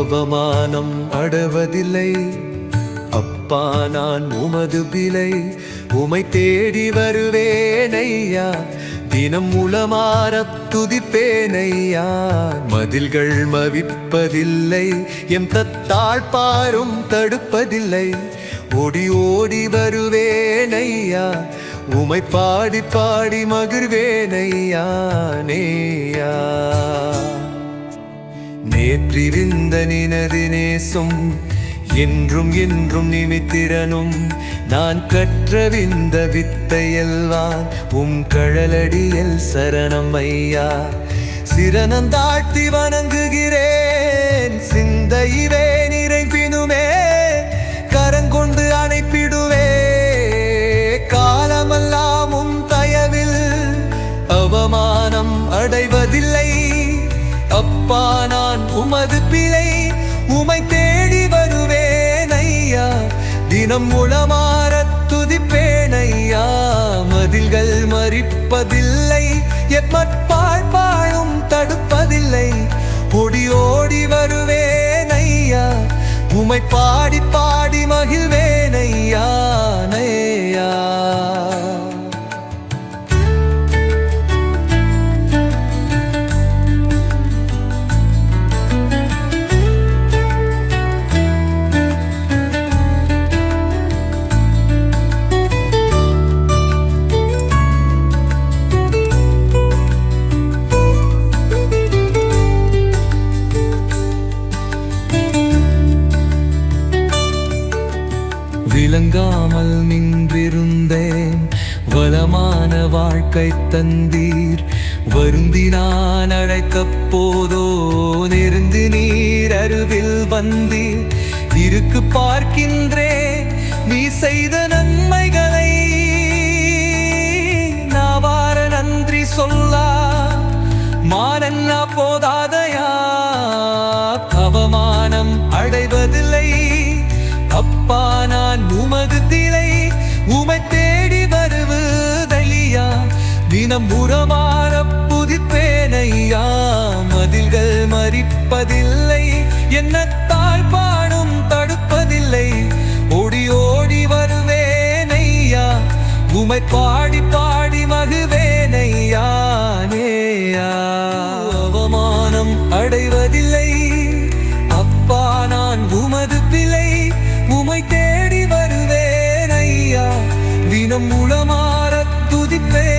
அவமானம் அடைவதில்லை அப்பா நான் உமது பிழை உமை தேடி வருவேனையா தினம் உளமாறத் துதிப்பேனையா மதில்கள் மவிப்பதில்லை எம் தத்தாழ்பாரும் தடுப்பதில்லை ஓடி ஓடி வருவேனையா உமை பாடி பாடி மகிழ்வேனையா நேயா நேற்றிருந்த நினது நேசம் என்றும் என்றும் நிமித்திரனும் நான் கற்றவிந்த வித்தையெல்லாம் கழலடியில் சரணம் ஐயா சிரனந்தாழ்த்தி வணங்குகிறேன் சிந்தையிலே நிறைப்பினுமே கரங்கொண்டு அணைப்பிடுவே காலமெல்லாம் தயவில் அவமானம் அடைவதில்லை அப்பா நான் உமது பிழை உமை தேடி வருவேன் ஐயா தினம் உளமாறத் துதிப்பேனையா மதில்கள் மறிப்பதில்லை எம்மற்பாழ்பாழும் தடுப்பதில்லை ஓடி ஓடி வருவேன் ஐயா உமை பாடி பாடி மகிழ்வேனையா நையா விளங்காமல் நின்றிருந்தேன் வளமான வாழ்க்கை தந்தீர் வருந்தி நான் அழைக்கப் போதோ நெருந்தி நீர் அருவில் வந்தீர் இருக்கு பார்க்கின்றேன் நீ செய்த நன்மைகளை நாவார நன்றி சொல்லா மானன்னா போதாதையா அவமானம் அடைவதில்லை அப்பா நான் உமது திரை உமை தேடி வருவதையா தினம் உரமாற புதிப்பேனையா மதில்கள் மறிப்பதில்லை என்னத்தால் பாடும் தடுப்பதில்லை ஓடி ஓடி வருவேனையா உமை பாடி பாடி மகிழ்வேனையா நேயா அவமானம் அடைவதில்லை அப்பா நான் உமது பிழை உமை தேடி வருவேன் ஐயா தினம் உளமாறத் துதிப்பேன்